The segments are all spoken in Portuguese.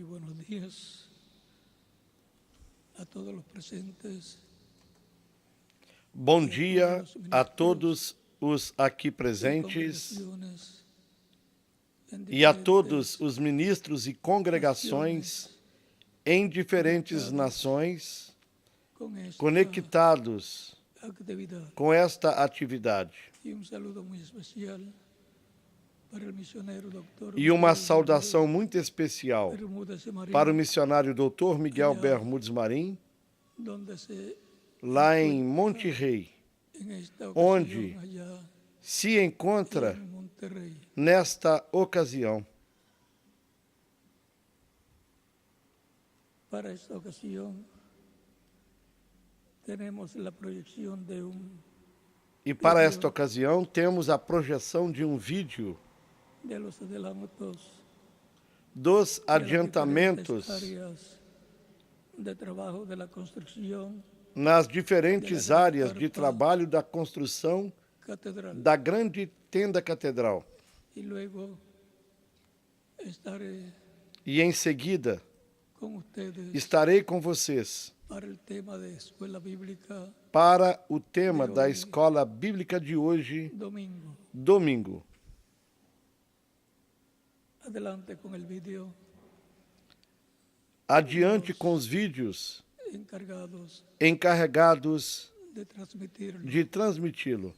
Muy buenos días a todos los presentes. Bom dia a todos os aqui presentes e a todos os ministros e congregações em diferentes nações conectados com esta atividade. E uma saudação muito especial para o missionário Dr. Miguel Bermúdez Marim, lá em Monterrey, onde se encontra nesta ocasião. Para esta ocasião, E para esta ocasião temos a projeção de um vídeo dos adiantamentos nas diferentes áreas de trabalho da construção da grande tenda catedral. E em seguida estarei com vocês para o tema da escola bíblica de hoje, domingo. Adiante com os vídeos encarregados de transmiti-lo.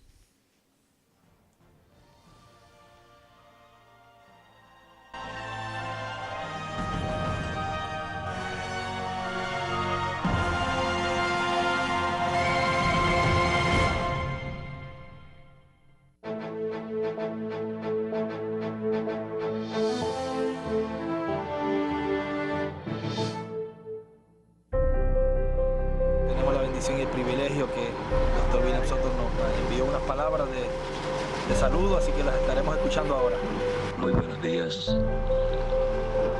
Y el privilegio que el doctor William Soto nos envió unas palabras de saludo, así que las estaremos escuchando ahora. Muy buenos días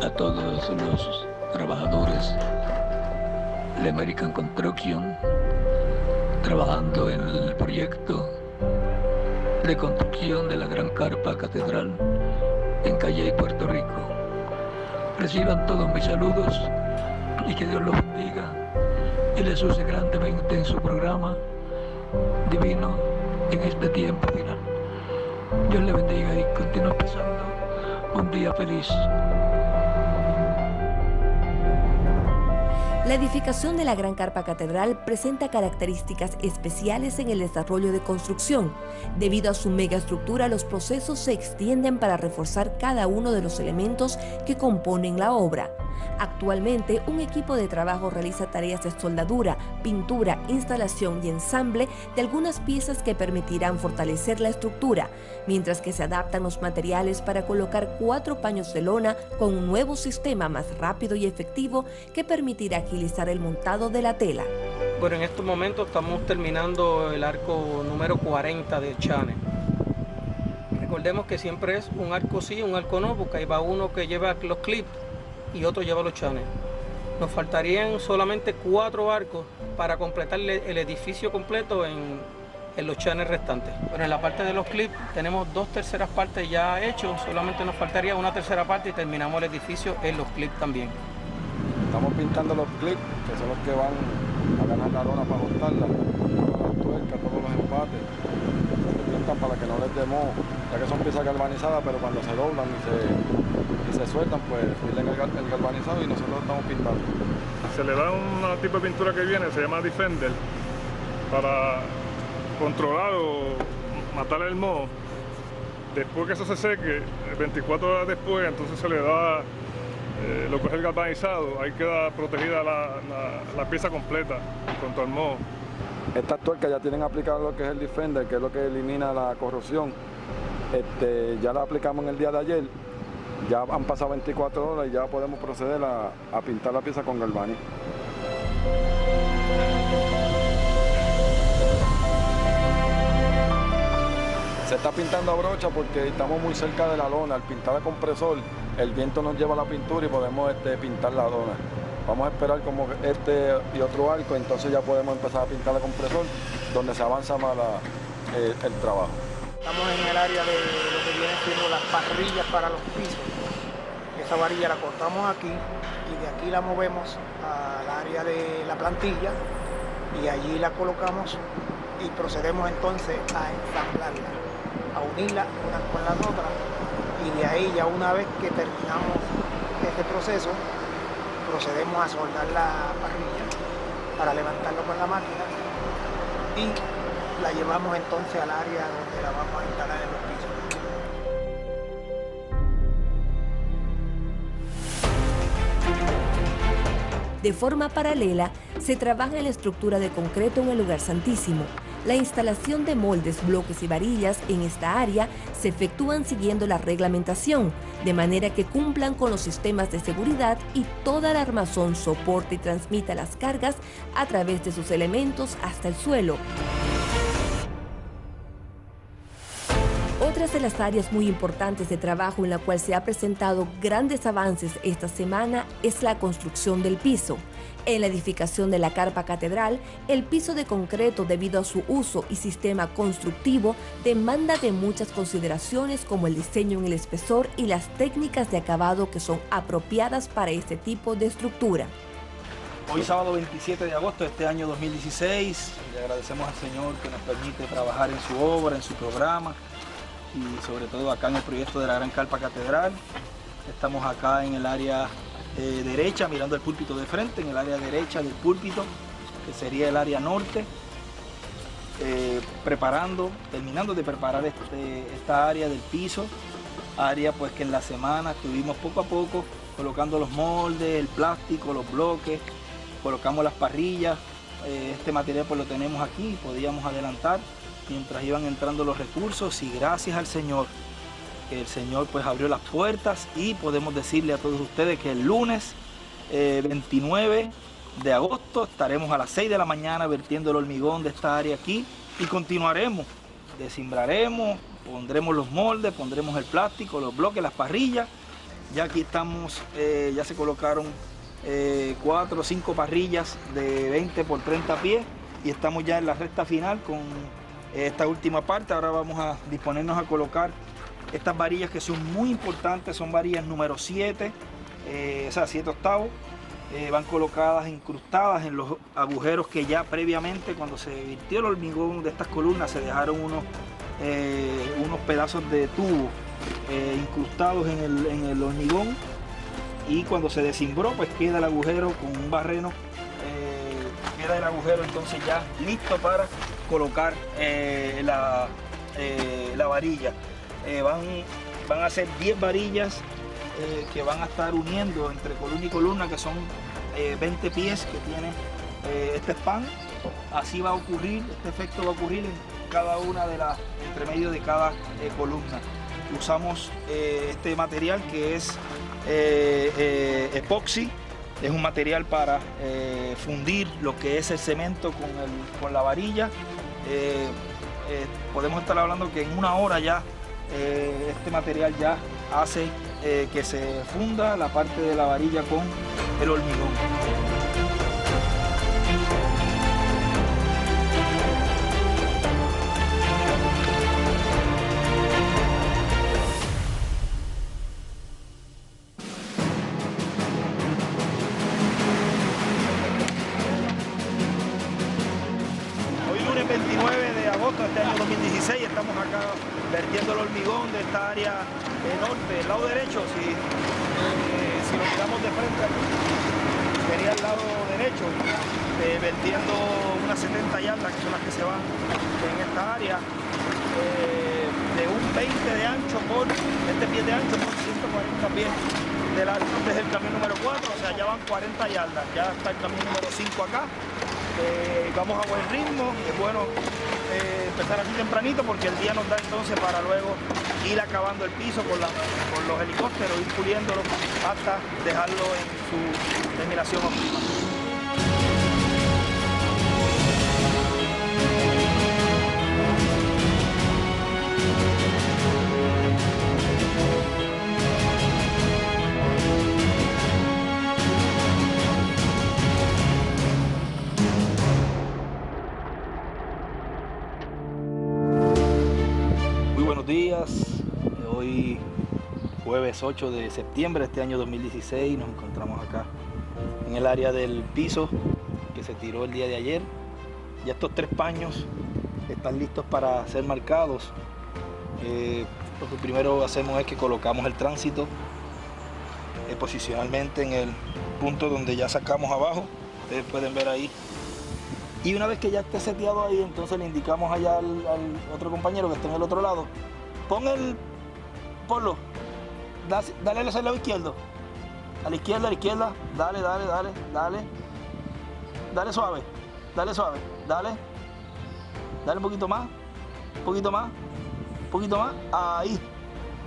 a todos los trabajadores de American Construction trabajando en el proyecto de construcción de la Gran Carpa Catedral en Calley, Puerto Rico. Reciban todos mis saludos y que Dios los bendiga y les use grandemente en su programa divino en este tiempo final. Dios le bendiga y continúe pasando un día feliz. La edificación de la Gran Carpa Catedral presenta características especiales en el desarrollo de construcción. Debido a su megaestructura, los procesos se extienden para reforzar cada uno de los elementos que componen la obra. Actualmente, un equipo de trabajo realiza tareas de soldadura, pintura, instalación y ensamble de algunas piezas que permitirán fortalecer la estructura, mientras que se adaptan los materiales para colocar 4 paños de lona con un nuevo sistema más rápido y efectivo que permitirá agilizar el montado de la tela. Bueno, en estos momentos estamos terminando el arco número 40 del channel. Recordemos que siempre es un arco sí, un arco no, porque ahí va uno que lleva los clips y otro lleva los channels. Nos faltarían solamente 4 arcos para completar el edificio completo en los channels restantes. Pero en la parte de los clips tenemos 2/3 partes ya hechos, solamente nos faltaría 1/3 parte y terminamos el edificio en los clips también. Estamos pintando los clips, que son los que van a ganar la lona para ajustarla, todas las tuercas, todos los empates, se pintan para que no les dé moho, ya que son piezas galvanizadas, pero cuando se doblan y se sueltan, pues pierden el galvanizado y nosotros estamos pintando. Se le da un tipo de pintura que viene, se llama Defender, para controlar o matar el moho. Después que eso se seque, 24 horas después, entonces se le da lo que es el galvanizado, ahí queda protegida la pieza completa contra el moho. Estas tuercas ya tienen aplicado lo que es el Defender, que es lo que elimina la corrosión. Ya la aplicamos en el día de ayer, ya han pasado 24 horas y ya podemos proceder a pintar la pieza con galvaniz. Se está pintando a brocha porque estamos muy cerca de la lona. Al pintar a compresor, el viento nos lleva a la pintura y podemos pintar la lona. Vamos a esperar como este y otro arco, entonces ya podemos empezar a pintar a compresor, donde se avanza más el trabajo. Estamos en el área de lo que viene siendo las parrillas para los pisos. Esa varilla la cortamos aquí y de aquí la movemos al área de la plantilla y allí la colocamos y procedemos entonces a ensamblarla, a unirla una con las otras, y de ahí ya una vez que terminamos este proceso procedemos a soldar la parrilla para levantarlo con la máquina y la llevamos entonces al área donde la vamos a instalar en los pisos. De forma paralela, se trabaja en la estructura de concreto en el lugar santísimo. La instalación de moldes, bloques y varillas en esta área se efectúan siguiendo la reglamentación, de manera que cumplan con los sistemas de seguridad y toda la armazón soporte y transmita las cargas a través de sus elementos hasta el suelo. Otras de las áreas muy importantes de trabajo en la cual se ha presentado grandes avances esta semana es la construcción del piso. En la edificación de la carpa catedral, el piso de concreto, debido a su uso y sistema constructivo, demanda de muchas consideraciones como el diseño en el espesor y las técnicas de acabado que son apropiadas para este tipo de estructura. Hoy sábado 27 de agosto de este año 2016, le agradecemos al Señor que nos permite trabajar en su obra, en su programa y sobre todo acá en el proyecto de la Gran Carpa Catedral. Estamos acá en el área derecha, mirando el púlpito de frente, en el área derecha del púlpito, que sería el área norte, terminando de preparar esta área del piso, área pues que en la semana estuvimos poco a poco colocando los moldes, el plástico, los bloques, colocamos las parrillas. Este material pues lo tenemos aquí, podíamos adelantar mientras iban entrando los recursos, y gracias al Señor, que el Señor pues abrió las puertas, y podemos decirle a todos ustedes que el lunes 29 de agosto estaremos a las 6 de la mañana vertiendo el hormigón de esta área aquí, y continuaremos, desimbraremos, pondremos los moldes, pondremos el plástico, los bloques, las parrillas. Ya aquí estamos, ya se colocaron 4 o 5 parrillas de 20 por 30 pies, y estamos ya en la recta final con esta última parte. Ahora vamos a disponernos a colocar estas varillas, que son muy importantes, son varillas número 7, o sea 7 octavos, van colocadas, incrustadas en los agujeros que ya previamente, cuando se virtió el hormigón de estas columnas, se dejaron unos pedazos de tubo incrustados en el hormigón, y cuando se desimbró pues queda el agujero con un barreno, queda el agujero entonces ya listo para colocar la varilla. Van a ser 10 varillas que van a estar uniendo entre columna y columna, que son 20 pies que tiene este span. Así va a ocurrir, este efecto va a ocurrir en cada una de las, entre medio de cada columna. Usamos este material que es epoxi, es un material para fundir lo que es el cemento con la varilla. Podemos estar hablando que en una hora ya este material ya hace que se funda la parte de la varilla con el hormigón. Hoy lunes 29 de agosto de este año 2016 estamos acá vertiendo el hormigón de esta área norte, el lado derecho. Si lo miramos de frente, sería el lado derecho, vertiendo unas 70 yardas, que son las que se van en esta área, de un 20 de ancho por, este pie de ancho por 140 pies de largo. Este es el camión número 4, o sea, ya van 40 yardas, ya está el camión número 5 acá. Vamos a buen ritmo, es bueno empezar así tempranito porque el día nos da entonces para luego ir acabando el piso con los helicópteros, ir puliéndolo hasta dejarlo en su terminación óptima. Buenos días, hoy jueves 8 de septiembre de este año 2016. Nos encontramos acá en el área del piso que se tiró el día de ayer. Ya estos 3 paños están listos para ser marcados. Lo que primero hacemos es que colocamos el tránsito posicionalmente en el punto donde ya sacamos abajo. Ustedes pueden ver ahí. Y una vez que ya esté seteado ahí, entonces le indicamos allá al otro compañero que está en el otro lado. Ponlo. Dale al lado izquierdo. A la izquierda. Dale. Dale suave. Dale un poquito más. Ahí.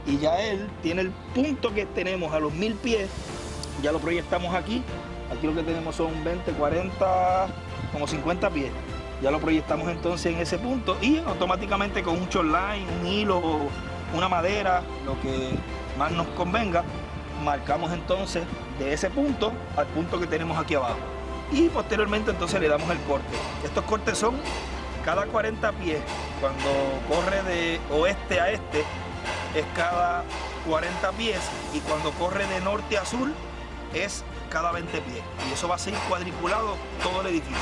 Y ya él tiene el punto que tenemos a los 1000 pies. Ya lo proyectamos aquí. Aquí lo que tenemos son 20, 40, como 50 pies. Ya lo proyectamos entonces en ese punto y automáticamente con un shortline, un hilo, una madera, lo que más nos convenga, marcamos entonces de ese punto al punto que tenemos aquí abajo. Y posteriormente entonces le damos el corte. Estos cortes son cada 40 pies. Cuando corre de oeste a este es cada 40 pies y cuando corre de norte a sur es cada 20 pies. Y eso va a ser cuadriculado todo el edificio.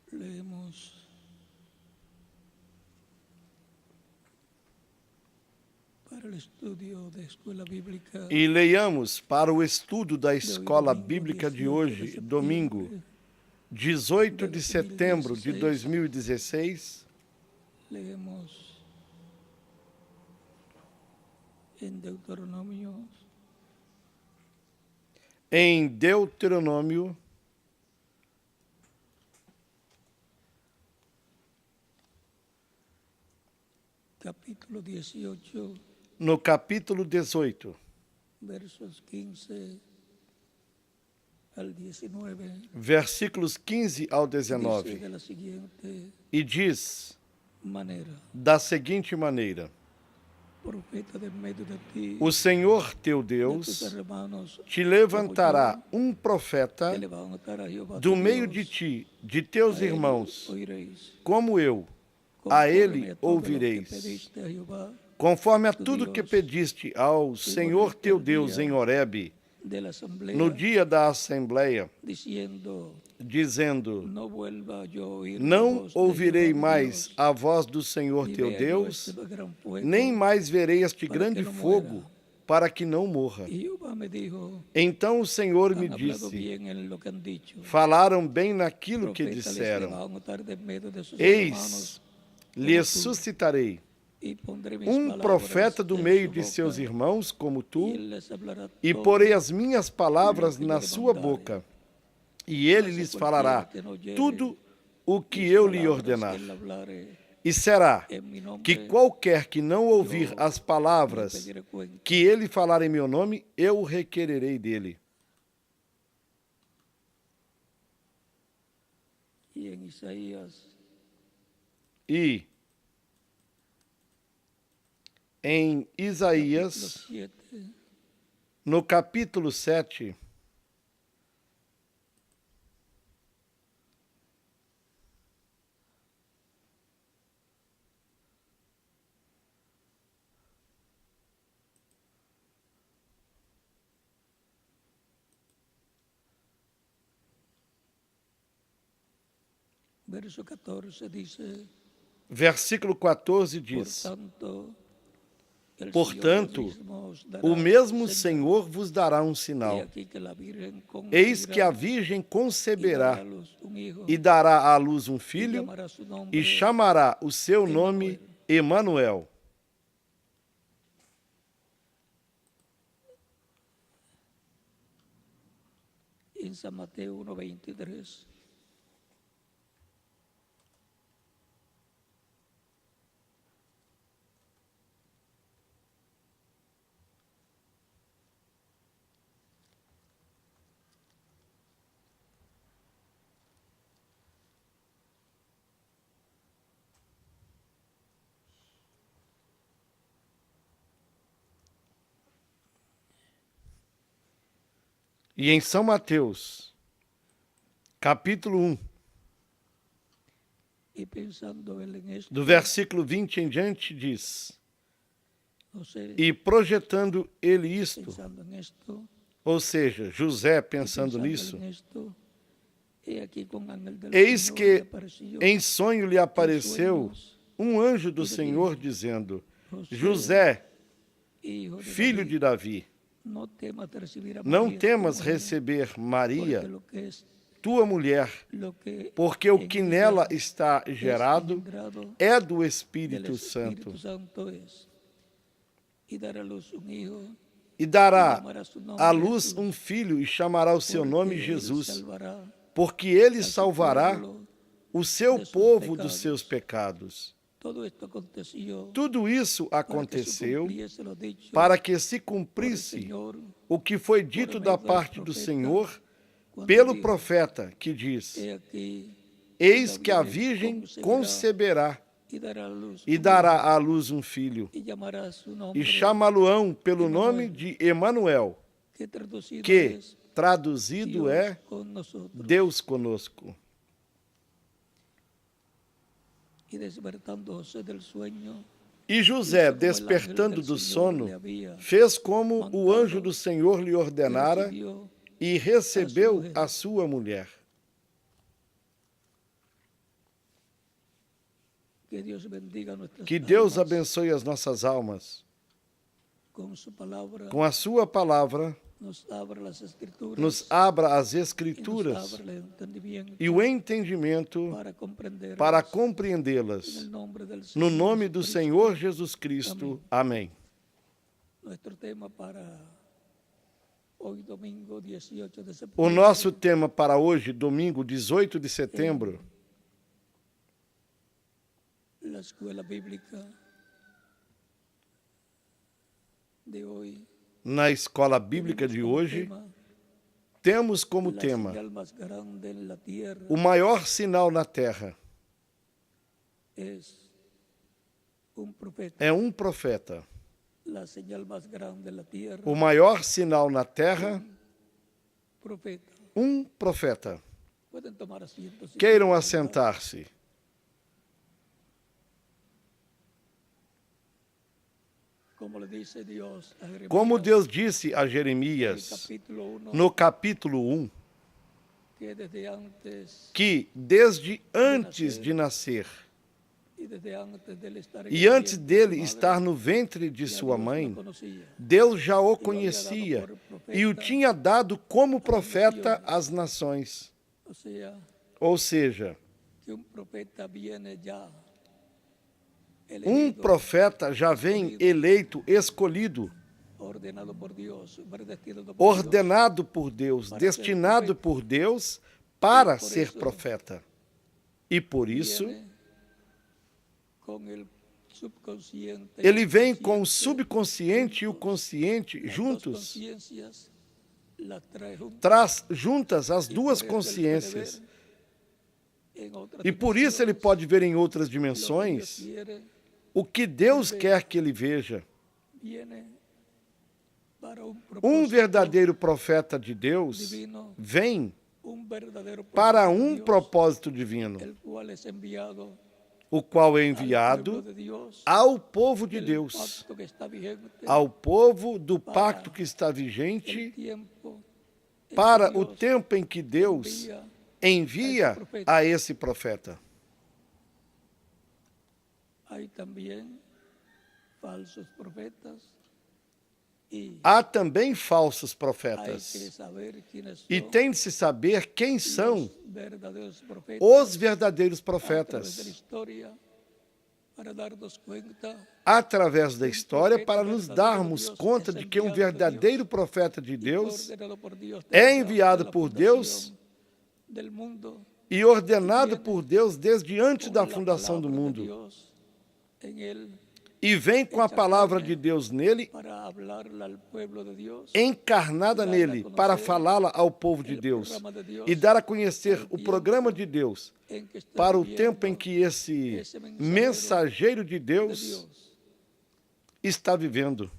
Leemos para el estudio de escuela bíblica. E leiamos para o estudo da Escola Bíblica de hoje, domingo, 18 de setembro de 2016. Leemos em Deuteronômio, capítulo 18, no capítulo 18, versos 15 al 19, versículos 15 ao dice 19, de la siguiente e diz manera: da seguinte maneira: profeta de medio de ti, o Senhor teu de tus Deus hermanos, te levantará um profeta te levantará Jehová do tu meio Dios, de ti, de teus a él irmãos, oiréis, como eu, conforme a ele todo lo que ouvireis, pediste a Jehová, conforme a tu tudo que Deus, pediste ao Senhor teu Deus em Horebe, de la asamblea, no dia da Assembleia, diciendo: dizendo: no vuelva yo a oír la não voz de ouvirei Jehová mi mais Dios, a voz do Senhor ni teu vea yo Deus, este gran fuego, nem mais verei este para grande que no fogo, muera. para que não morra. Y Jehová me dijo: Então o Senhor me han hablado disse: bien en lo que han dicho. falaram bem naquilo que Profeta les disseram. levantar de medio de sus Eis, hermanos, lhes como tú, suscitarei y pondré mis um palabras profeta do en meio su de boca, seus irmãos, como y tu, él les hablará e todo porei as minhas palavras lo que na yo le sua mandare. boca, e ele Mas lhes cualquiera falará que no oyere tudo o que mis eu lhe palabras ordenar. que él hablare E será en mi nombre, que qualquer que não ouvir yo as le palavras pediré cuenta. que ele falar em meu nome, eu requererei dele. Y en Isaías E em capítulo Isaías, 7, no capítulo 7, Verso 14 dice, Versículo 14 diz: Portanto, o mesmo Senhor vos dará um sinal. Eis que a Virgem conceberá e dará à luz um filho e chamará o seu nome Emanuel. em San Mateo 1:23. E em São Mateus, capítulo 1, Y pensando él en esto, do versículo 20 em diante, diz: José, E projetando ele isto, pensando en esto, ou seja, José pensando pensando nisso, en esto, he aquí con ángel del eis Señor que le apareció em sonho lhe apareceu sueños, um anjo do Senhor dizendo: José, hijo de filho David, de Davi, no temas de recibir a não María, temas tu mujer, receber porque Maria, lo que es, tua mulher, lo que porque o en que ella nela está es gerado engendrado é do del Espírito Santo. Espíritu Santo es, y dará a luz un hijo, E dará llamará su à nombre luz Jesús, um filho e chamará o seu porque nome él Jesus, salvará porque ele a su salvará pueblo o seu de sus povo dos pecados. seus pecados. Todo esto aconteció Tudo isso para que se aconteceu cumpliese lo dicho para que se por el cumprisse Señor, o que foi por dito medio da del parte do profeta, Senhor cuando pelo dijo, profeta, que diz: he aquí, Eis que a la Virgem conceberá conceberá y dará a luz e un dará hijo, à luz um filho, y llamará su nombre, e chamá-lo-ão pelo nome Emanuel, de Emanuel, que traducido que, es traduzido Dios é con nosotros. Deus conosco. Y despertando José del sueño, E José, despertando do sono, fez como o anjo do Senhor lhe ordenara recibió e recebeu a sua mulher. que Dios bendiga nuestras Que Deus almas abençoe as nossas almas. con su palabra, Com a sua palavra, nos abra las escrituras, nos abra as y nos Escrituras abra el entendimiento e o entendimento para compreendê-las. en el nombre del No Señor nome do Jesucristo. Senhor Jesus Cristo. Amém. Nuestro tema para hoy domingo 18 de O septiembre, nosso tema para hoje, domingo 18 de setembro, la escuela bíblica de hoy, na escola bíblica de hoje, temos como la tema señal más grande en la tierra o maior sinal na terra. es un profeta. É um profeta. La señal más grande en la tierra, O maior sinal na terra, profeta. um profeta. Pueden tomar asiento. si Queiram quieren. assentar-se. Como le dice Dios a Jeremías, Como Deus disse a en el Jeremias, capítulo 1, no capítulo 1, que desde antes que desde antes de nascer y desde antes de él estar en e el antes vientre de su dele madre, estar no ventre de ya sua Dios lo mãe, conocía. Deus já o conhecia e o tinha dado como profeta às nações. O sea, Ou seja, que un profeta viene ya um elegido, profeta já vem eleito, escolhido, ordenado por Dios, predestinado por Dios, ordenado por Deus, destinado por Deus para ser profeta. E por isso, viene con el subconsciente y ele el vem com o consciente, subconsciente e o consciente las dos juntos, conciencias las trae juntas, traz juntas as y duas por eso él puede consciências. ver en otras E por isso ele dimensiones pode ver em outras lo que Dios dimensões quiere, o que Deus quer que ele veja. viene para un Um propósito verdadeiro profeta de Deus divino, vem un verdadero para propósito de um Dios, propósito divino, el cual es enviado o qual é al enviado pueblo de Dios, ao povo de el Deus, pacto que está vigente, ao povo do pacto que está el vigente, tiempo en para que o Dios tempo em que Deus envía envia a esse profeta. há também falsos profetas. E tem de se saber quem são os verdadeiros profetas. Através da história, para nos darmos conta de que um verdadeiro profeta de Deus é enviado por Deus e ordenado por Deus desde antes da fundação do mundo. E vem com a palavra de Deus nele, encarnada nele, para falá-la ao povo de Deus e dar a conhecer o programa de Deus para o tempo em que esse mensageiro de Deus está vivendo.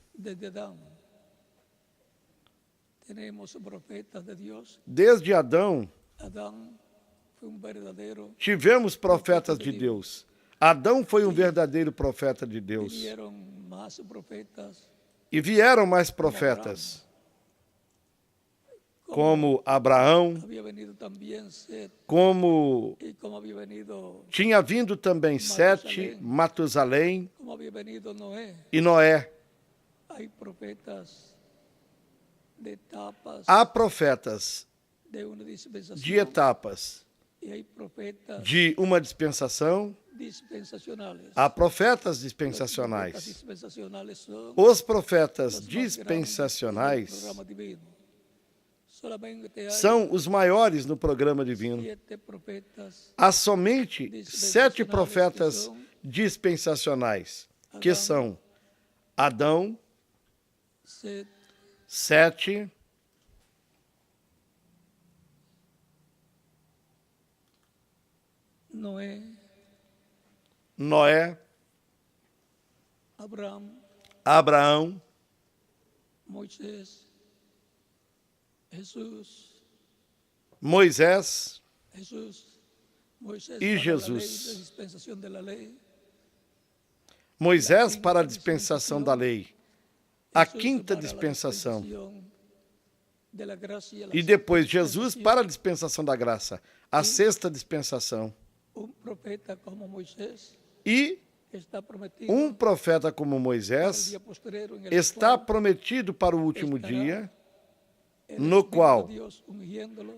Desde Adão, tivemos profetas de Deus. Adão foi um verdadeiro profeta de Deus. E vieram mais profetas, como Abraão, como tinha vindo também Sete, Matusalém e Noé. Há profetas de etapas, de uma dispensação. Há profetas dispensacionais. Os profetas dispensacionais são os maiores no programa divino. Há somente 7 profetas dispensacionais, que são Adão, Sete, Noé, Abraão, Moisés e Jesus. Moisés para a dispensação da lei, a 5ª dispensação. E depois Jesus para a dispensação da graça, a 6ª dispensação. E um profeta como Moisés está prometido para o último dia, no qual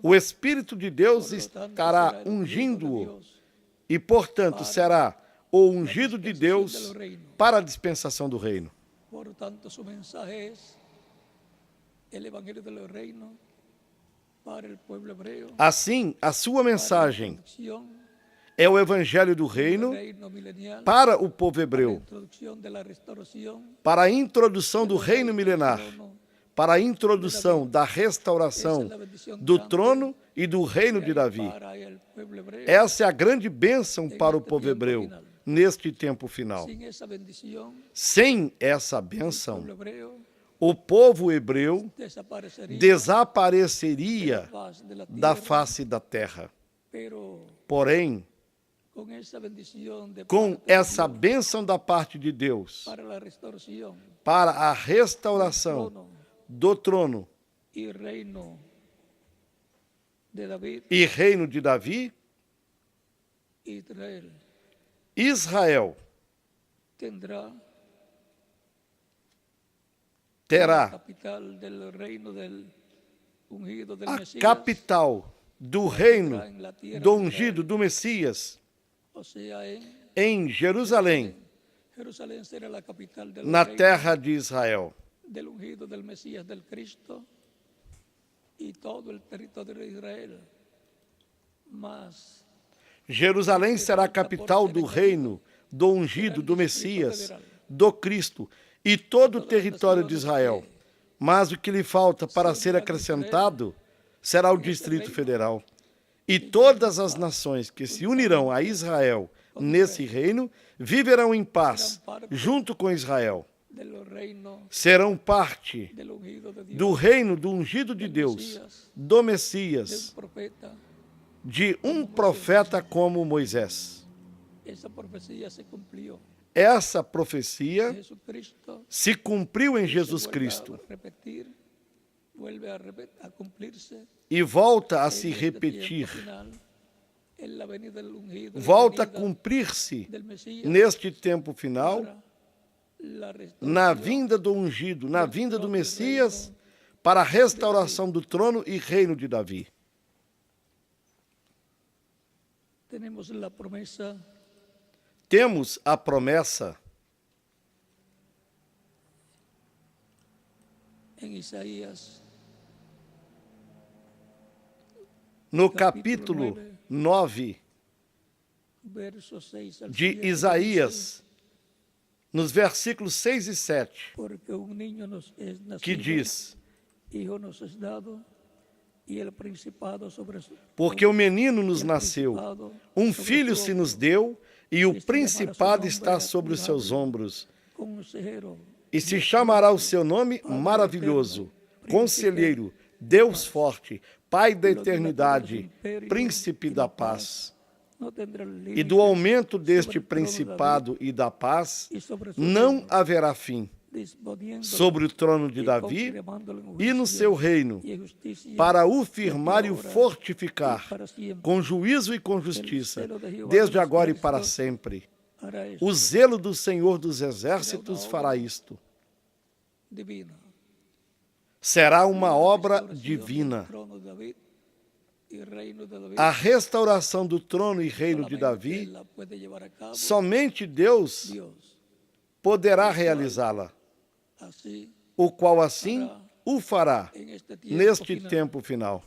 o Espírito de Deus estará ungindo-o e, portanto, será o ungido de Deus para a dispensação do reino. Assim, a sua mensagem é o Evangelho do Reino para o povo hebreu, para a introdução do reino milenar, para a introdução da restauração do trono e do reino de Davi. Essa é a grande bênção para o povo hebreu neste tempo final. Sem essa bênção, o povo hebreu desapareceria da face da terra. Porém, com essa bênção da parte de Deus para a restauração do trono e reino de Davi, Israel terá a capital do reino do ungido, do Messias, em Jerusalém, na terra de Israel. Jerusalém será a capital do reino do ungido, do Messias, do Cristo e todo o território de Israel. Mas o que lhe falta para ser acrescentado será o Distrito Federal. E todas as nações que se unirão a Israel nesse reino viverão em paz junto com Israel. Serão parte do reino do ungido de Deus, do Messias, de um profeta como Moisés. Essa profecia se cumpriu em Jesus Cristo e volta a se repetir volta a cumprir-se neste tempo final, na vinda do ungido, na vinda do Messias, para a restauração do trono e reino de Davi. Temos a promessa no capítulo 9 de Isaías, nos versículos 6 e 7, que diz: porque o menino nos nasceu, um filho se nos deu, e o principado está sobre os seus ombros. E se chamará o seu nome Maravilhoso, Conselheiro, Deus Forte, Pai da Eternidade, Príncipe da Paz. E do aumento deste principado e da paz não haverá fim, sobre o trono de Davi e no seu reino, para o firmar e o fortificar, com juízo e com justiça, desde agora e para sempre. O zelo do Senhor dos Exércitos fará isto. Será uma obra divina. A restauração do trono e reino de Davi, somente Deus poderá realizá-la, o qual assim o fará neste tempo final.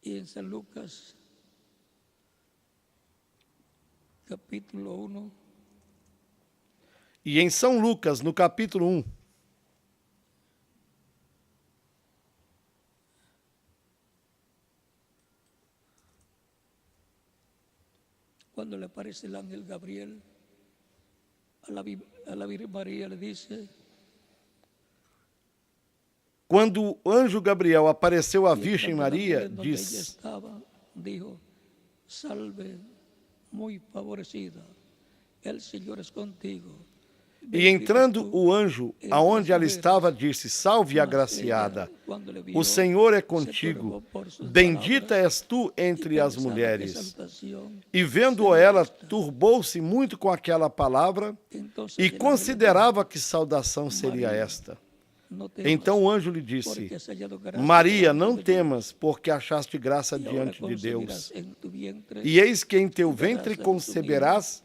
E em São Lucas, capítulo 1. E em São Lucas, no capítulo 1, quando le aparece el ángel Gabriel a la Virgen María, le dice: quando o anjo Gabriel apareceu à Virgem Maria, diz: dijo, salve, muy favorecida, el Señor es contigo. E entrando o anjo aonde ela estava, disse: salve, agraciada, o Senhor é contigo, bendita és tu entre as mulheres. E vendo ela, turbou-se muito com aquela palavra e considerava que saudação seria esta. Então o anjo lhe disse: Maria, não temas, porque achaste graça diante de Deus. E eis que em teu ventre conceberás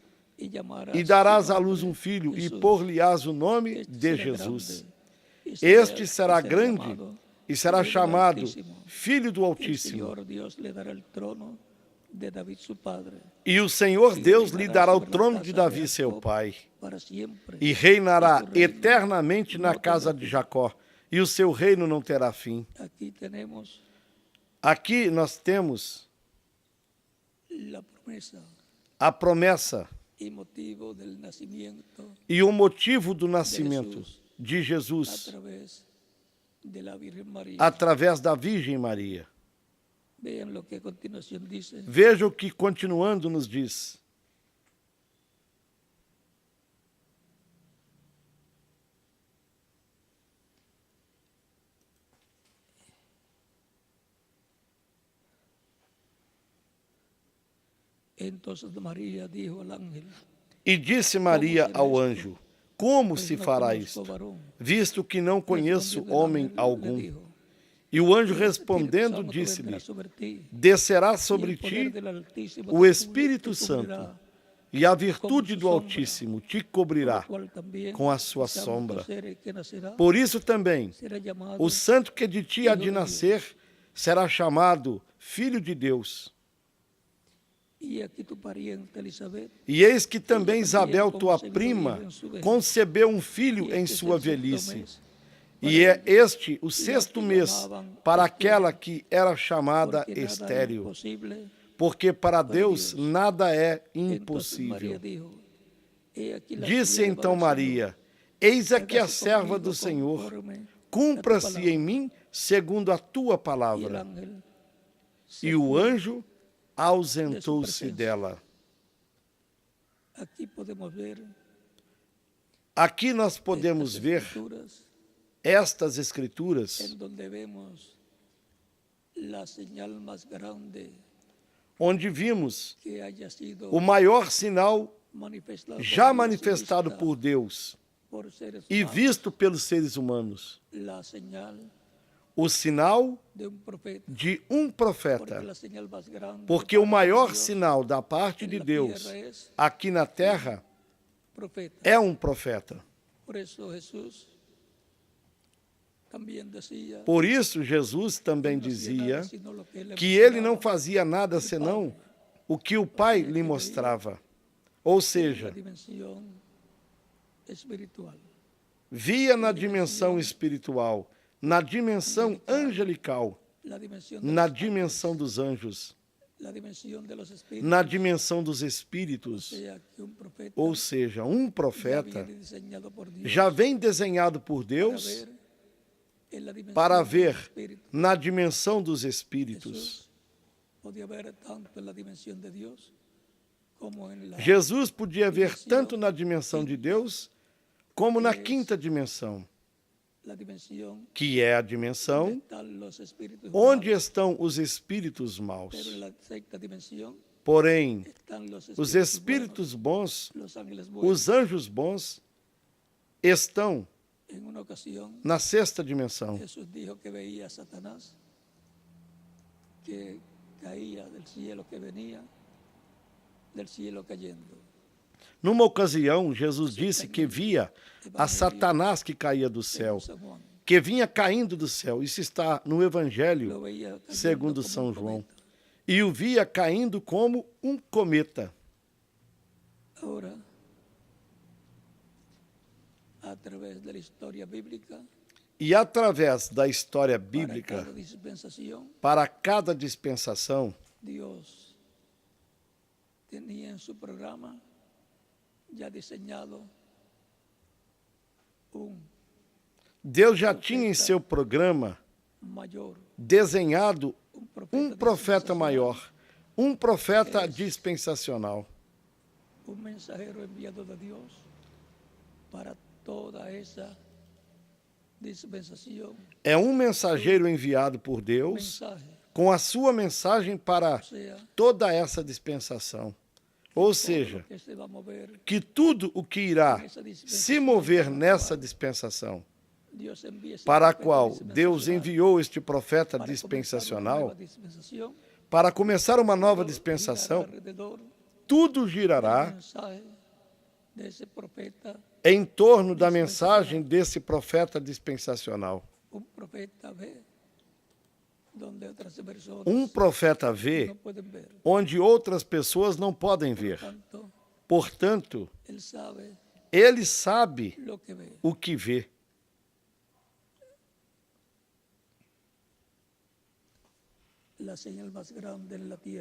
e darás à luz um filho, e por-lhe-ás o nome de Jesus. Este será grande e será chamado Filho do Altíssimo. E o Senhor Deus lhe dará o trono de Davi, seu pai, e reinará eternamente na casa de Jacó, e o seu reino não terá fim. Aqui nós temos a promessa e o motivo do nascimento de Jesus através da Virgem Maria. Veja o que continuando nos diz. E disse Maria ao anjo: como se fará isto, visto que não conheço homem algum? E o anjo respondendo disse-lhe: descerá sobre ti o Espírito Santo, e a virtude do Altíssimo te cobrirá com a sua sombra. Por isso também, o santo que de ti há de nascer será chamado Filho de Deus. E eis que também Isabel, tua prima, concebeu um filho em sua velhice. E é este o 6º mês para aquela que era chamada estéril, porque para Deus nada é impossível. Disse então Maria: eis aqui a serva do Senhor, cumpra-se em mim segundo a tua palavra. E o anjo ausentou-se dela. Aqui nós podemos ver estas escrituras, onde vimos o maior sinal já manifestado por Deus e visto pelos seres humanos, o sinal de um profeta, porque o maior sinal da parte de Deus aqui na terra é um profeta. Por isso, Jesus também dizia que ele não fazia nada senão o que o Pai lhe mostrava. Ou seja, via na dimensão espiritual, na dimensão angelical, na dimensão dos anjos, na dimensão dos espíritos. Ou seja, um profeta já vem desenhado por Deus para ver na dimensão dos espíritos. Jesus podia ver tanto na dimensão de Deus como na quinta dimensão, que é a dimensão onde estão os espíritos maus. Porém, os espíritos bons, os anjos bons, estão na sexta dimensão. Jesus dijo que veía a Satanás, que caía del cielo, que venía del cielo cayendo. Numa ocasião, Jesus disse que via a Satanás que caía do céu, que vinha caindo do céu. Isso está no Evangelho segundo São João. E o via caindo como um cometa. Agora, através da história bíblica, e através da história bíblica, para cada dispensação, Deus tinha em seu programa já desenhado Deus já tinha em seu programa desenhado um profeta maior, um profeta dispensacional. Um mensageiro enviado de Deus para toda essa dispensação. É um mensageiro enviado por Deus com a sua mensagem para toda essa dispensação. Ou seja, que tudo o que irá se mover nessa dispensação, para a qual Deus enviou este profeta dispensacional, para começar uma nova dispensação, tudo girará em torno da mensagem desse profeta dispensacional. Um profeta vê onde outras pessoas não podem ver. Portanto, ele sabe o que vê.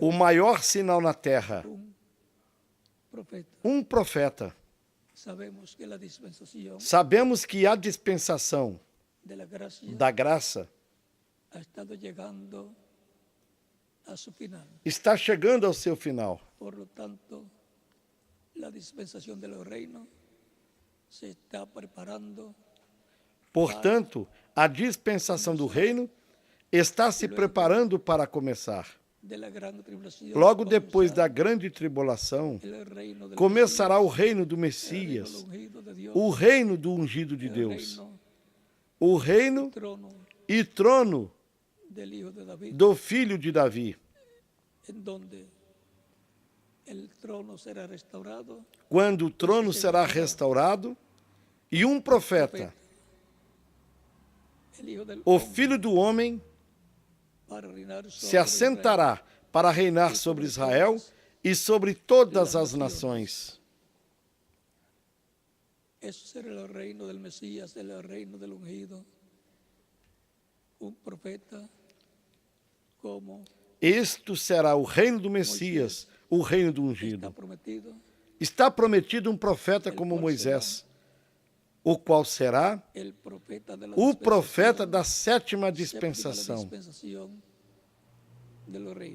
O maior sinal na terra, um profeta. Sabemos que a dispensação da graça está chegando ao seu final. Portanto, a dispensação do reino está se preparando para começar. Logo depois da grande tribulação, começará o reino do Messias, o reino do ungido de Deus, o reino e trono do filho de Davi, quando o trono será restaurado e um profeta, o filho do homem, se assentará para reinar sobre Israel e sobre todas as nações. Esse será o reino do Messias, o reino do ungido. Profeta como este será o reino do Messias, o reino do ungido. Está prometido um profeta como Moisés, o qual será o profeta da sétima dispensação,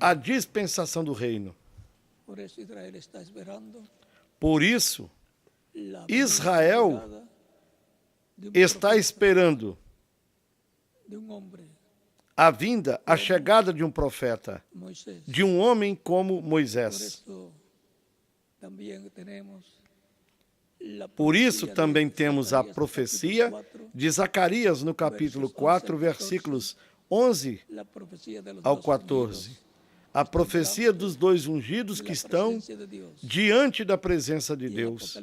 a dispensação do reino. Por isso, Israel está esperando a vinda, a chegada de um profeta, de um homem como Moisés. Por isso também temos a profecia de Zacarias no capítulo 4, versículos 11 ao 14. A profecia dos dois ungidos que estão diante da presença de Deus.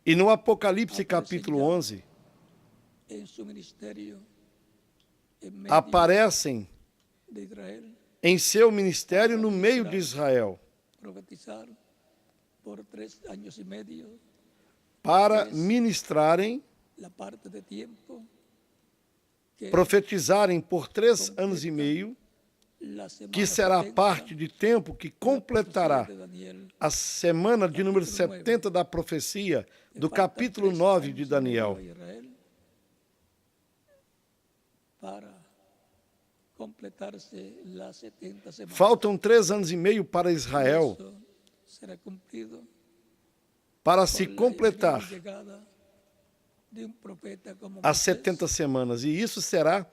E no Apocalipse capítulo 11, aparecem em seu ministério no meio de Israel, para ministrarem, profetizarem por 3 anos e meio, que será parte de tempo que completará a semana de número 70 da profecia do capítulo 9 de Daniel. Faltam 3 anos e meio para Israel, para se completar as 70 semanas. E isso será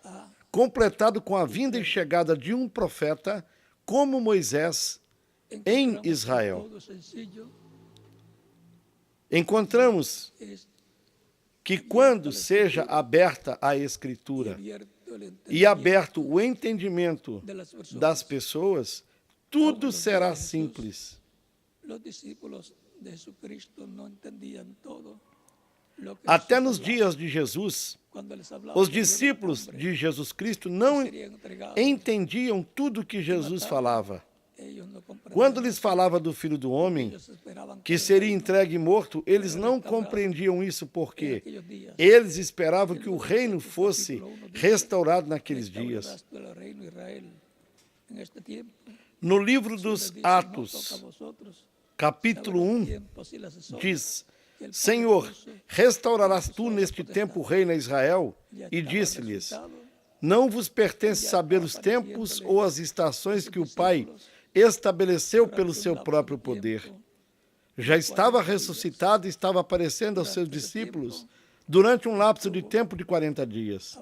completado com a vinda e chegada de um profeta como Moisés em Israel. Encontramos que quando seja aberta a Escritura e aberto o entendimento das pessoas, tudo será simples. Até nos dias de Jesus, os discípulos de Jesus Cristo não entendiam tudo que Jesus falava. Quando lhes falava do Filho do Homem, que seria entregue e morto, eles não compreendiam isso porque eles esperavam que o reino fosse restaurado naqueles dias. No livro dos Atos, capítulo 1, diz: Senhor, restaurarás tu neste tempo o reino a Israel? E disse-lhes: Não vos pertence saber os tempos ou as estações que o Pai estabeleceu pelo seu próprio poder. Já estava ressuscitado e estava aparecendo aos seus discípulos durante um lapso de tempo de 40 dias.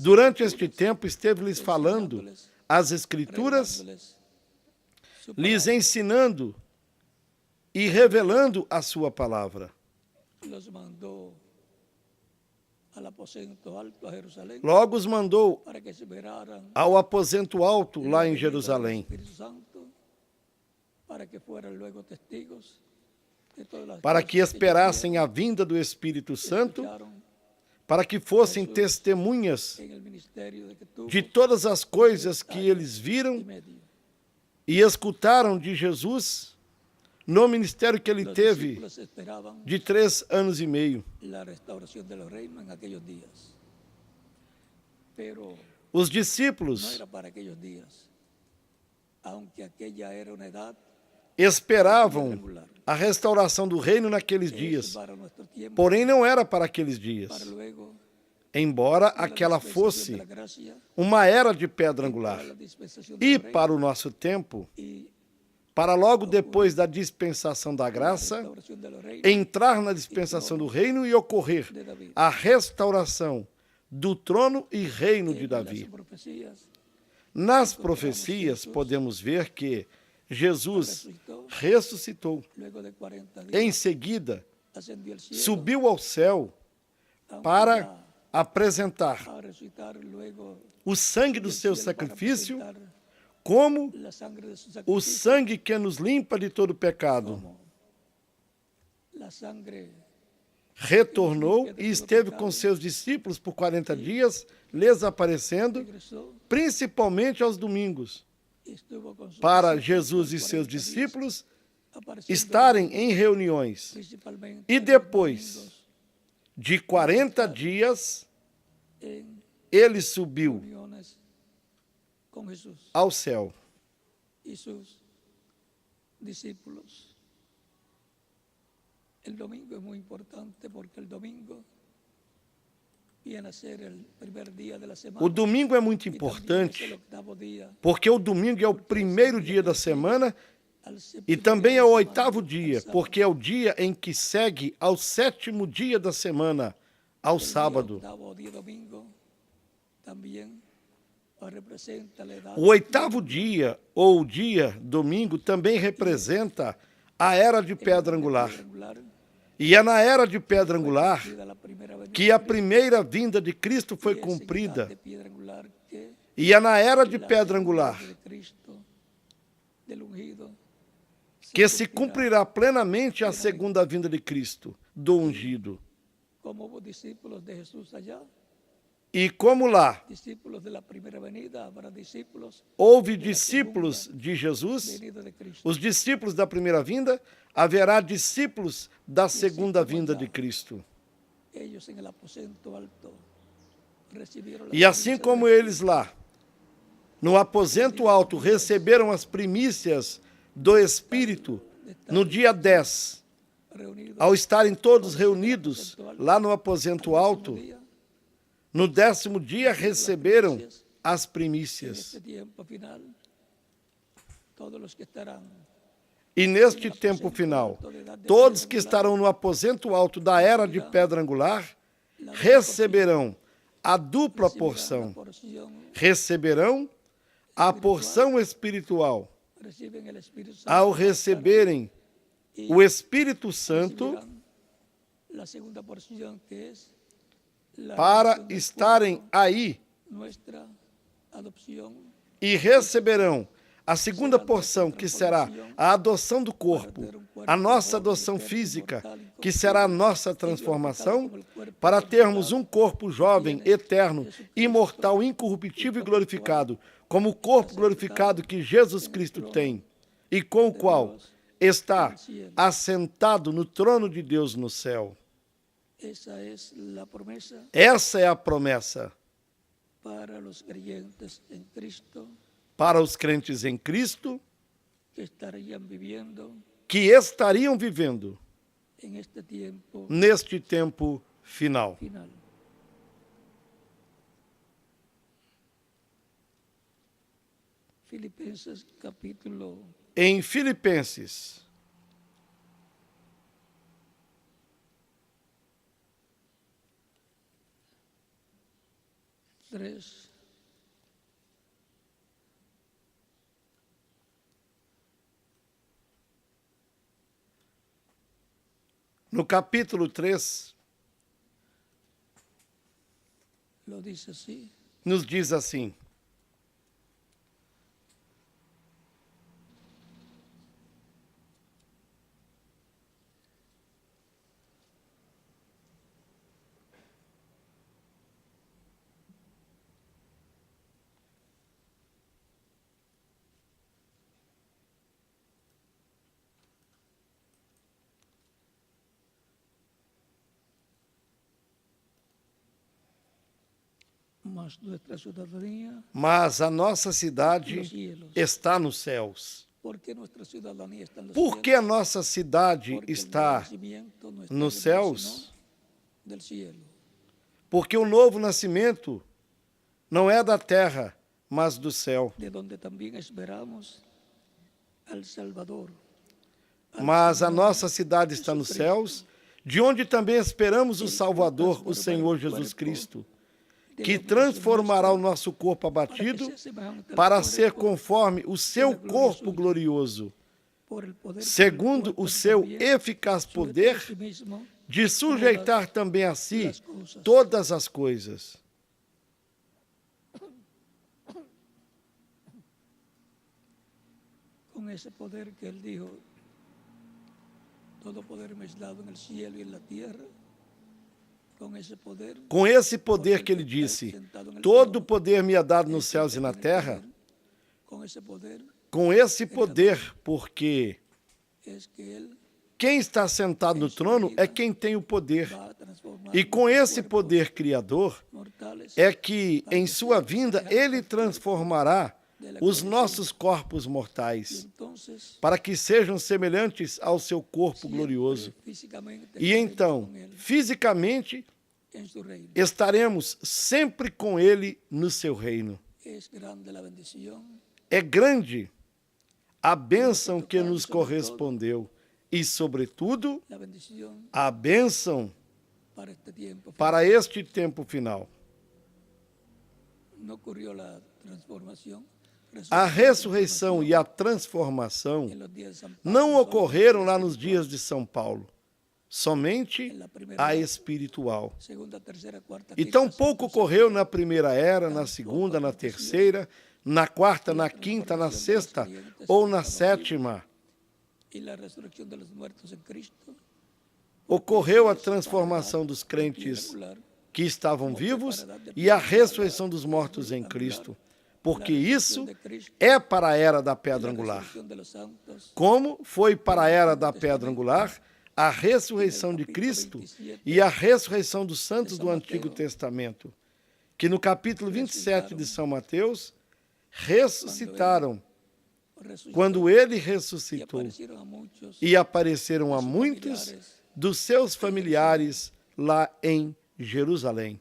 Durante este tempo esteve-lhes falando as Escrituras, lhes ensinando e revelando a sua palavra. Logo os mandou ao aposento alto lá em Jerusalém, para que esperassem a vinda do Espírito Santo, para que fossem testemunhas de todas as coisas que eles viram e escutaram de Jesus no ministério que ele teve de 3 anos e meio. Os discípulos esperavam a restauração do reino naqueles dias, porém não era para aqueles dias, embora aquela fosse uma era de pedra angular. E para o nosso tempo, para logo depois da dispensação da graça, entrar na dispensação do reino e ocorrer a restauração do trono e reino de Davi. Nas profecias, podemos ver que Jesus ressuscitou. Em seguida, subiu ao céu para apresentar o sangue do seu sacrifício como o sangue que nos limpa de todo pecado. Retornou e esteve com seus discípulos por 40 dias, lhes aparecendo, principalmente aos domingos, para Jesus e seus discípulos estarem em reuniões. E depois de 40 dias, ele subiu ao céu. O domingo é muito importante porque o domingo é o primeiro dia da semana e também é o 8º dia, porque é o dia em que segue ao 7º dia da semana, ao sábado. O oitavo dia, ou dia, domingo, também representa a era de pedra angular. E é na era de pedra angular que a primeira vinda de Cristo foi cumprida. E é na era de pedra angular que se cumprirá plenamente a segunda vinda de Cristo, do ungido. E como lá houve discípulos de Jesus, os discípulos da primeira vinda, haverá discípulos da segunda vinda de Cristo. E assim como eles lá, no aposento alto, receberam as primícias do Espírito no dia 10, ao estarem todos reunidos lá no aposento alto, no 10º dia receberam as primícias. E neste tempo final, todos que estarão no aposento alto da era de pedra angular receberão a dupla porção. Receberão a porção espiritual. Ao receberem o Espírito Santo, para estarem aí, e receberão a segunda porção, que será a adoção do corpo, a nossa adoção física, que será a nossa transformação, para termos um corpo jovem, eterno, imortal, incorruptível e glorificado, como o corpo glorificado que Jesus Cristo tem, e com o qual está assentado no trono de Deus no céu. Essa é a promessa para os crentes em Cristo que estariam vivendo neste tempo final. Em Filipenses, no capítulo 3, nos diz assim: mas a nossa cidade está nos céus. Por que a nossa cidade está nos céus? Porque o novo nascimento não é da terra, mas do céu. Mas a nossa cidade está nos céus, de onde também esperamos o Salvador, o Senhor Jesus Cristo, que transformará o nosso corpo abatido para ser conforme o seu corpo glorioso, segundo o seu eficaz poder de sujeitar também a si todas as coisas. Com esse poder que ele dijo, todo poder me es dado no céu e na terra. Com esse poder que ele disse, todo poder me é dado nos céus e na terra, com esse poder, porque quem está sentado no trono é quem tem o poder. E com esse poder criador, é que em sua vinda ele transformará os nossos corpos mortais, para que sejam semelhantes ao seu corpo glorioso. E então, fisicamente, estaremos sempre com ele no seu reino. É grande a bênção que nos correspondeu e, sobretudo, a bênção para este tempo final. A ressurreição e a transformação não ocorreram lá nos dias de São Paulo, somente a espiritual. E tampouco ocorreu na primeira era, na segunda, na terceira, na quarta, na quinta, na sexta ou na sétima. Ocorreu a transformação dos crentes que estavam vivos e a ressurreição dos mortos em Cristo, porque isso é para a era da pedra angular. Como foi para a era da pedra angular a ressurreição de Cristo e a ressurreição dos santos do Antigo Testamento, que no capítulo 27 de São Mateus ressuscitaram quando ele ressuscitou e apareceram a muitos dos seus familiares lá em Jerusalém.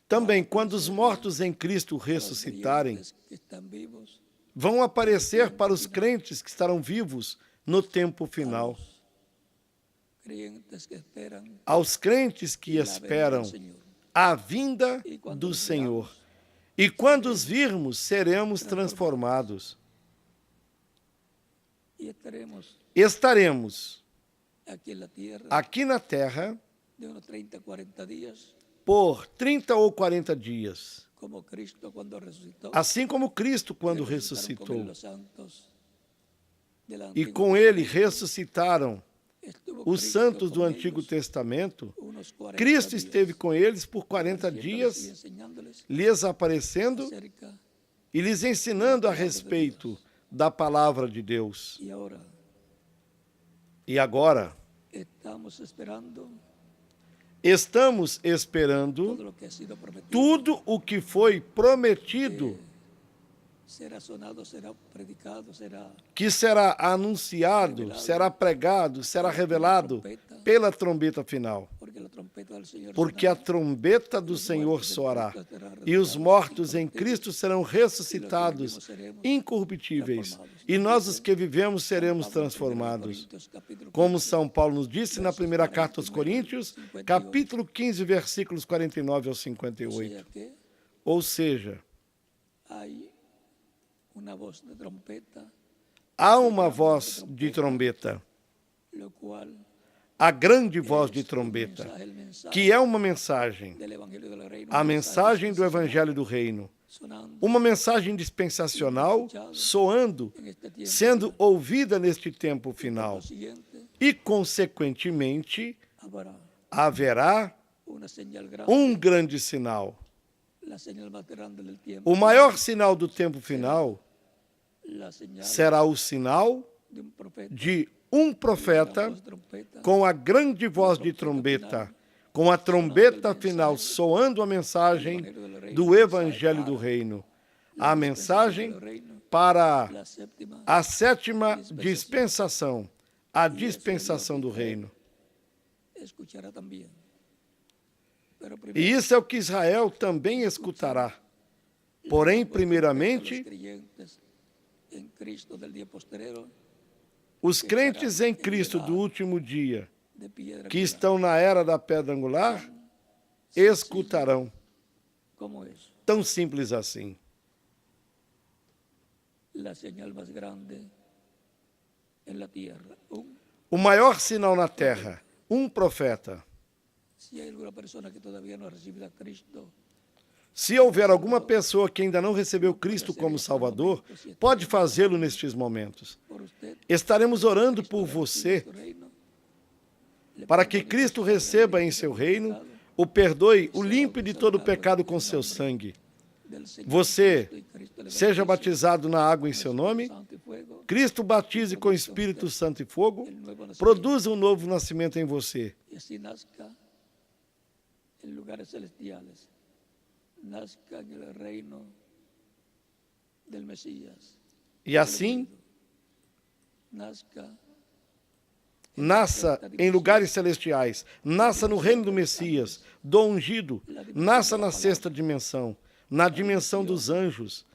Também, quando os mortos em Cristo ressuscitarem, vão aparecer para os crentes que estarão vivos no tempo final. Aos crentes que esperam a vinda do Senhor. E quando os virmos, seremos transformados. Estaremos aqui na terra por 30 ou 40 dias. Assim como Cristo quando ressuscitou. E com ele ressuscitaram os santos do Antigo Testamento. Cristo esteve com eles por 40 dias, lhes aparecendo e lhes ensinando a respeito da palavra de Deus. E agora, estamos esperando tudo o que foi prometido, que será anunciado, será pregado, será revelado pela trombeta final. Porque a trombeta do Senhor soará, e os mortos em Cristo serão ressuscitados, incorruptíveis, e nós os que vivemos seremos transformados. Como São Paulo nos disse na primeira carta aos Coríntios, capítulo 15, versículos 49 ao 58. Ou seja, há uma voz de trombeta, a grande voz de trombeta, que é uma mensagem, a mensagem do Evangelho do Reino, uma mensagem dispensacional, soando, sendo ouvida neste tempo final. E, consequentemente, haverá um grande sinal. O maior sinal do tempo final será o sinal de um profeta com a grande voz de trombeta, com a trombeta final soando a mensagem do Evangelho do Reino, a mensagem para a sétima dispensação, a dispensação do Reino. E isso é o que Israel também escutará. Porém, primeiramente, os crentes em Cristo do último dia, que estão na era da pedra angular, escutarão. Tão simples assim. O maior sinal na terra, um profeta. Se houver alguma pessoa que ainda não recebeu Cristo como Salvador, pode fazê-lo nestes momentos. Estaremos orando por você, para que Cristo receba em seu reino, o perdoe, o limpe de todo pecado com seu sangue. Você seja batizado na água em seu nome, Cristo batize com Espírito Santo e fogo, produza um novo nascimento em você. En lugares celestiales, nazca en el reino del Mesías. E assim, nasça em lugares celestiais, nasça no reino do Messias, do ungido, nasça na sexta dimensão, na dimensão dos anjos,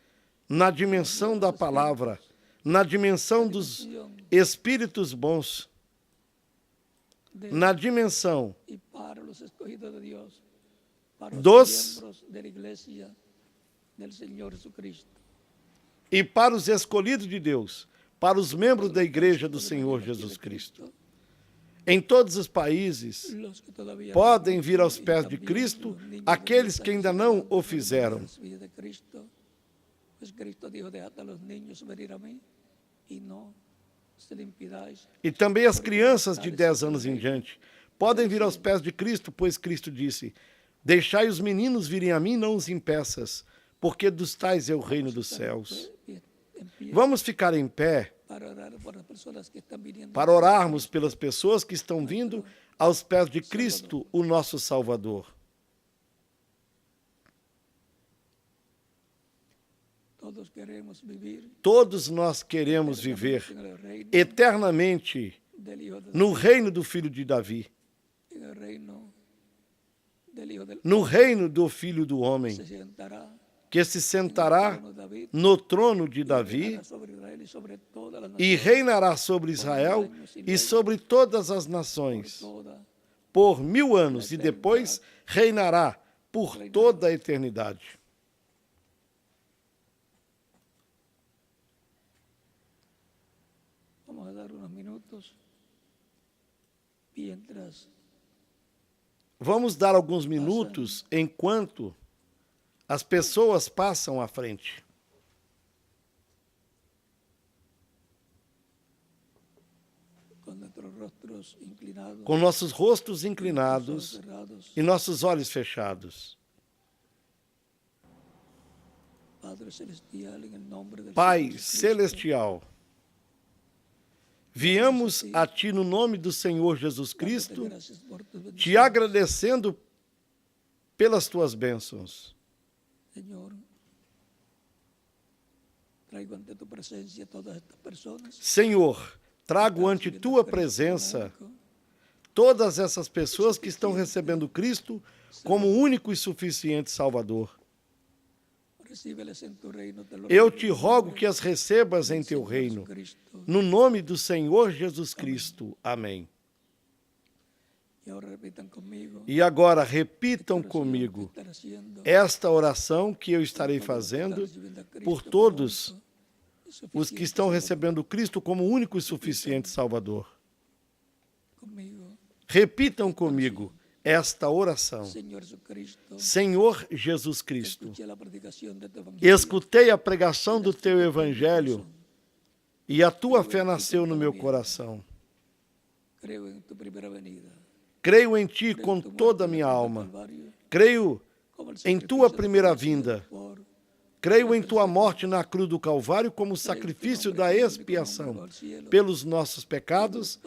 na dimensão da palavra, na dimensão dos espíritos bons, na dimensão dos e para os escolhidos de Deus, para os membros da Igreja do Senhor Jesus Cristo. Em todos os países, podem vir aos pés de Cristo aqueles que ainda não o fizeram. E também as crianças de 10 anos em diante podem vir aos pés de Cristo, pois Cristo disse: deixai os meninos virem a mim, não os impeças, porque dos tais é o reino dos céus. Vamos ficar em pé para orarmos pelas pessoas que estão vindo aos pés de Cristo, o nosso Salvador. Todos nós queremos viver eternamente no reino do Filho de Davi, no reino do Filho do Homem, que se sentará no trono de Davi e reinará sobre Israel e sobre todas as nações por 1000 anos e depois reinará por toda a eternidade. Vamos dar alguns minutos enquanto as pessoas passam à frente. Com nossos rostos inclinados e nossos olhos fechados. Pai Celestial, viemos a Ti no nome do Senhor Jesus Cristo, te agradecendo pelas Tuas bênçãos. Senhor, trago ante Tua presença todas essas pessoas que estão recebendo Cristo como único e suficiente Salvador. Eu te rogo que as recebas em Teu reino, no nome do Senhor Jesus Cristo. Amém. E agora repitam comigo esta oração que eu estarei fazendo por todos os que estão recebendo Cristo como único e suficiente Salvador. Repitam comigo esta oração. Senhor Jesus Cristo, escutei a pregação do Teu Evangelho e a Tua fé nasceu no meu coração. Creio em Ti com toda a minha alma. Creio em Tua primeira vinda. Creio em Tua morte na cruz do Calvário como sacrifício da expiação pelos nossos pecados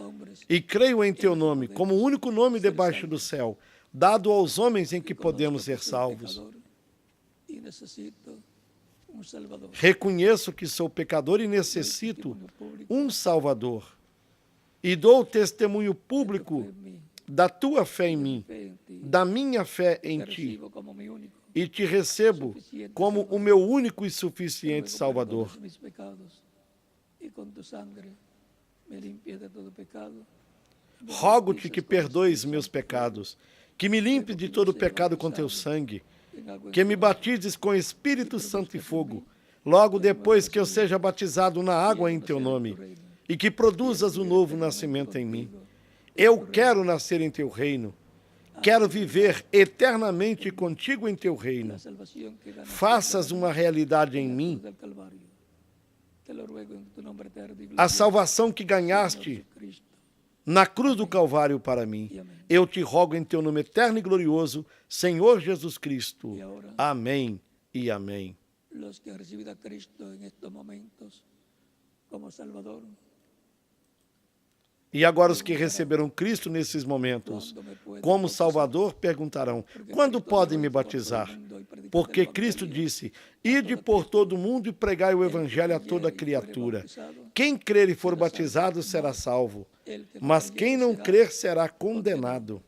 e creio em Teu nome como o único nome debaixo do céu, dado aos homens em que podemos ser salvos. Reconheço que sou pecador e necessito um Salvador. E dou testemunho público da Tua fé em mim, da minha fé em Ti, e Te recebo como o meu único e suficiente Salvador. Rogo-te que perdoes meus pecados, que me limpes de todo pecado com Teu sangue, que me batizes com Espírito Santo e fogo, logo depois que eu seja batizado na água em Teu nome, e que produzas o novo nascimento em mim. Eu quero nascer em Teu reino. Quero viver eternamente contigo em Teu reino. Faças uma realidade em mim a salvação que ganhaste na cruz do Calvário para mim. Eu te rogo em Teu nome eterno e glorioso, Senhor Jesus Cristo. Amém e amém. E agora os que receberam Cristo nesses momentos como Salvador perguntarão: quando podem me batizar? Porque Cristo disse: ide por todo o mundo e pregai o Evangelho a toda criatura. Quem crer e for batizado será salvo, mas quem não crer será condenado.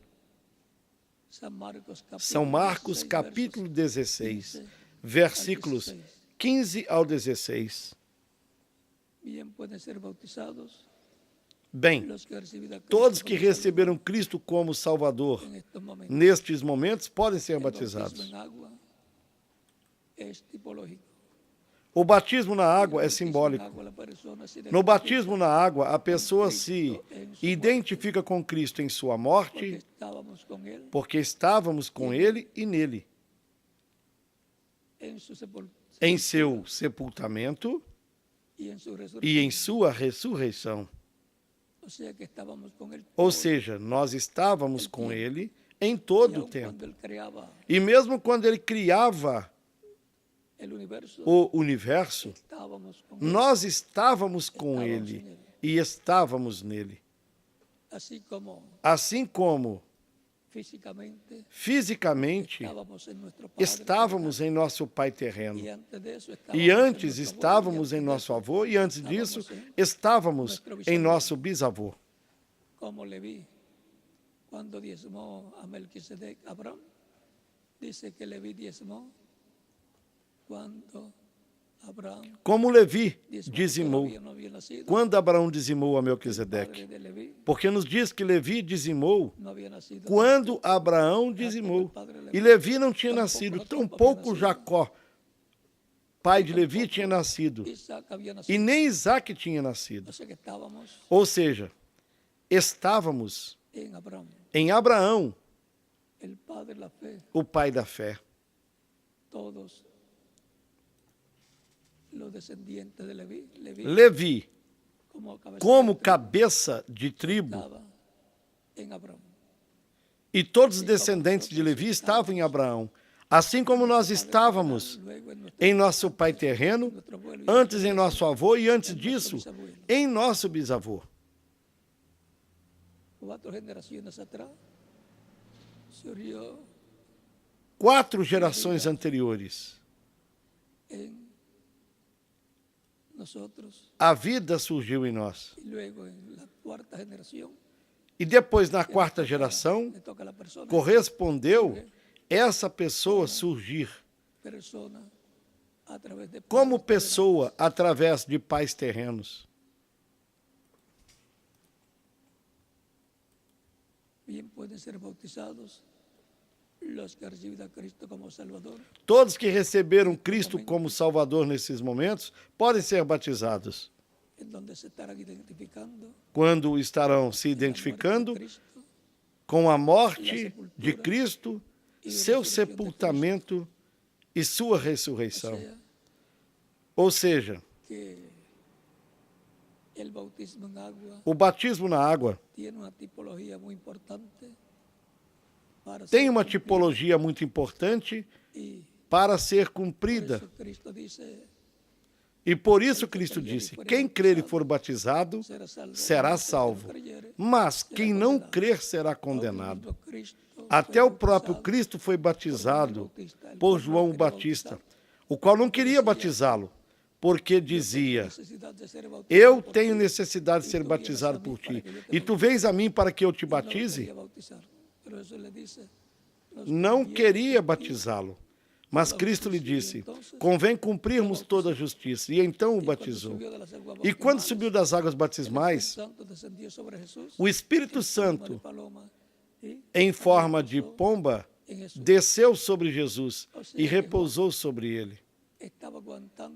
São Marcos capítulo 16, versículos 15 ao 16. Bem, todos que receberam Cristo como Salvador nestes momentos podem ser batizados. O batismo na água é simbólico. No batismo na água, a pessoa se identifica com Cristo em sua morte, porque estávamos com Ele e nele. Em seu sepultamento e em sua ressurreição. Ou seja, nós estávamos com Ele em todo o tempo. E mesmo quando Ele criava o universo, nós estávamos com Ele e estávamos nele. Assim como fisicamente estávamos em nosso pai terreno. E antes estávamos em nosso avô, e antes disso estávamos em nosso bisavô. Como Leví, quando diezmou a Melquisedec, Abraham, dice que Leví diezmou quando Abraham, como Levi dizimou, quando Abraão dizimou a Melquisedeque. Porque nos diz que Levi dizimou quando Abraão dizimou. E Levi não tinha nascido, tampouco Jacó, pai de Levi, tinha nascido. E nem Isaac tinha nascido. Ou seja, estávamos em Abraão, o pai da fé. Levi, como cabeça de tribo, e todos os descendentes de Levi estavam em Abraão, assim como nós estávamos em nosso pai terreno, antes em nosso avô e antes disso em nosso bisavô. 4 gerações anteriores, a vida surgiu em nós. E depois, na 4ª geração, correspondeu essa pessoa surgir como pessoa através de pais terrenos. Podem ser bautizados todos que receberam Cristo como Salvador nesses momentos podem ser batizados. Quando estarão se identificando com a morte de Cristo, seu sepultamento e sua ressurreição. Ou seja, o batismo na água tem uma tipologia muito importante para ser cumprida. E por isso Cristo disse, quem crer e for batizado será salvo, mas quem não crer será condenado. Até o próprio Cristo foi batizado por João o Batista, o qual não queria batizá-lo, porque dizia, eu tenho necessidade de ser batizado por ti, e tu vens a mim para que eu te batize? Não queria batizá-lo, mas Cristo lhe disse, convém cumprirmos toda a justiça, e então o batizou. E quando subiu das águas batismais, o Espírito Santo, em forma de pomba, desceu sobre Jesus e repousou sobre ele.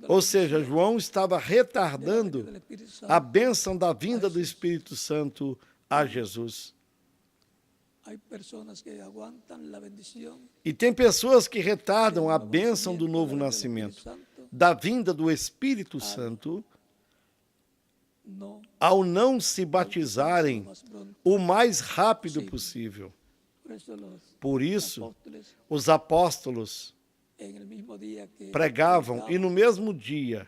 Ou seja, João estava retardando a bênção da vinda do Espírito Santo a Jesus. E tem pessoas que retardam a bênção do novo nascimento, da vinda do Espírito Santo, ao não se batizarem o mais rápido possível. Por isso, os apóstolos pregavam e no mesmo dia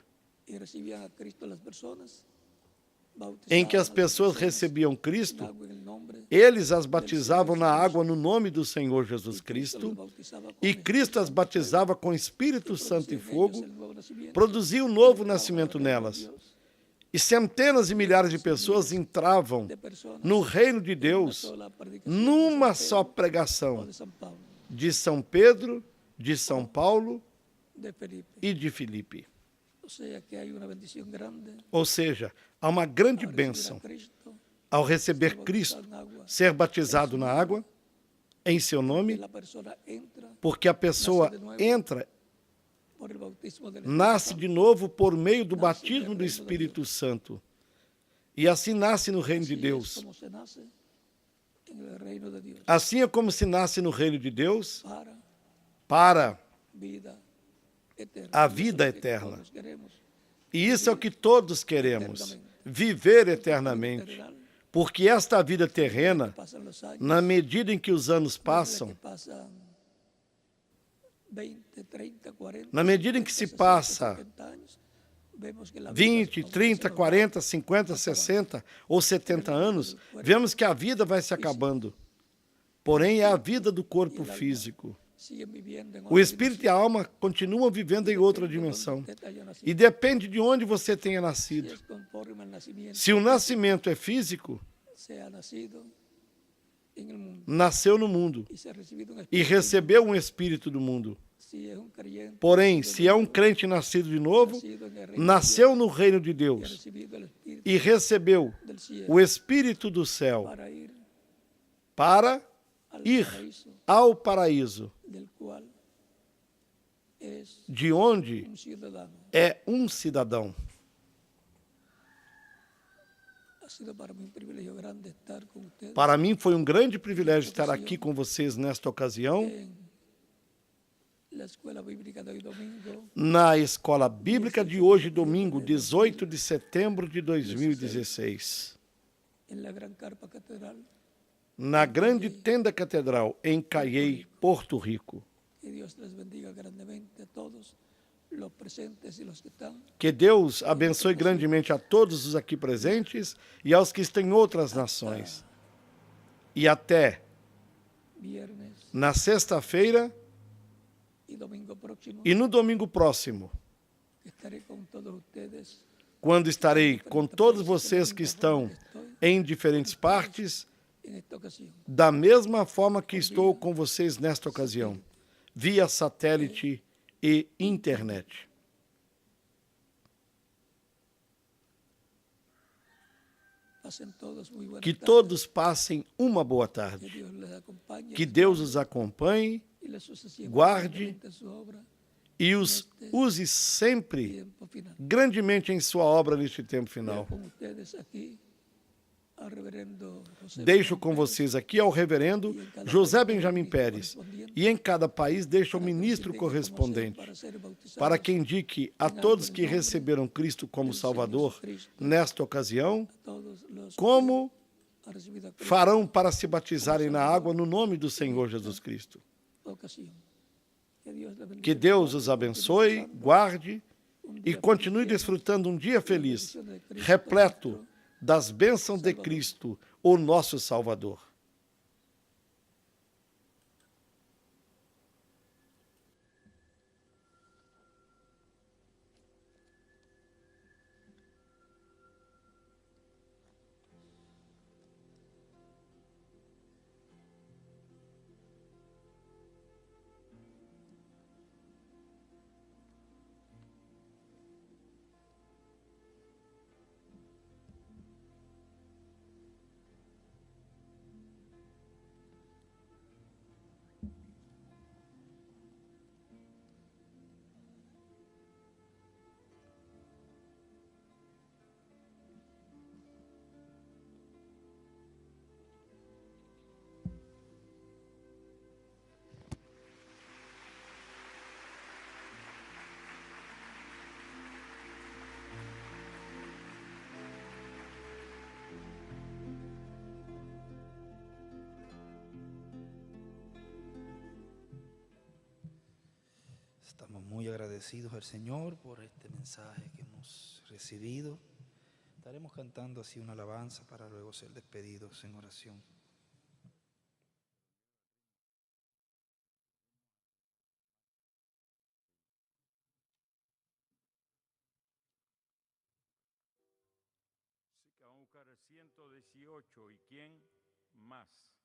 em que as pessoas recebiam Cristo, eles as batizavam na água no nome do Senhor Jesus Cristo, e Cristo as batizava com Espírito Santo e fogo, produzia um novo nascimento nelas. E centenas e milhares de pessoas entravam no reino de Deus numa só pregação de São Pedro, de São Paulo e de Filipe. Ou seja, há uma grande bênção ao receber Cristo, ser batizado na água, em seu nome, porque a pessoa entra, nasce de novo por meio do batismo do Espírito Santo. E assim nasce no reino de Deus. Assim é como se nasce no reino de Deus para a vida eterna. E isso é o que todos queremos, viver eternamente. Porque esta vida terrena, na medida em que os anos passam, na medida em que se passa 20, 30, 40, 50, 60 ou 70 anos, vemos que a vida vai se acabando. Porém, é a vida do corpo físico. O espírito e a alma continuam vivendo em outra dimensão. E depende de onde você tenha nascido. Se o nascimento é físico, nasceu no mundo e recebeu um espírito do mundo. Porém, se é um crente nascido de novo, nasceu no reino de Deus e recebeu o Espírito do céu para ir ao paraíso, de onde é um cidadão. Para mim foi um grande privilégio estar aqui com vocês nesta ocasião, na Escola Bíblica de hoje, domingo, 18 de setembro de 2016, na Grande Tenda Catedral, em Cayey, Porto Rico. Que Deus abençoe grandemente a todos os aqui presentes e aos que estão em outras nações. E até na sexta-feira e no domingo próximo, quando estarei com todos vocês que estão em diferentes partes, da mesma forma que estou com vocês nesta ocasião, via satélite e internet. Que todos passem uma boa tarde. Que Deus os acompanhe, guarde e os use sempre grandemente em sua obra neste tempo final. Deixo com vocês aqui ao reverendo José Benjamin Pérez, e em cada país deixo o ministro correspondente, para que indique a todos que receberam Cristo como Salvador nesta ocasião, como farão para se batizarem na água no nome do Senhor Jesus Cristo. Que Deus os abençoe, guarde e continue desfrutando um dia feliz, repleto das bênçãos de Cristo, o nosso Salvador. Estamos muy agradecidos al Señor por este mensaje que hemos recibido. Estaremos cantando así una alabanza para luego ser despedidos en oración. Sí, que vamos a buscar el 118. ¿Y quién más?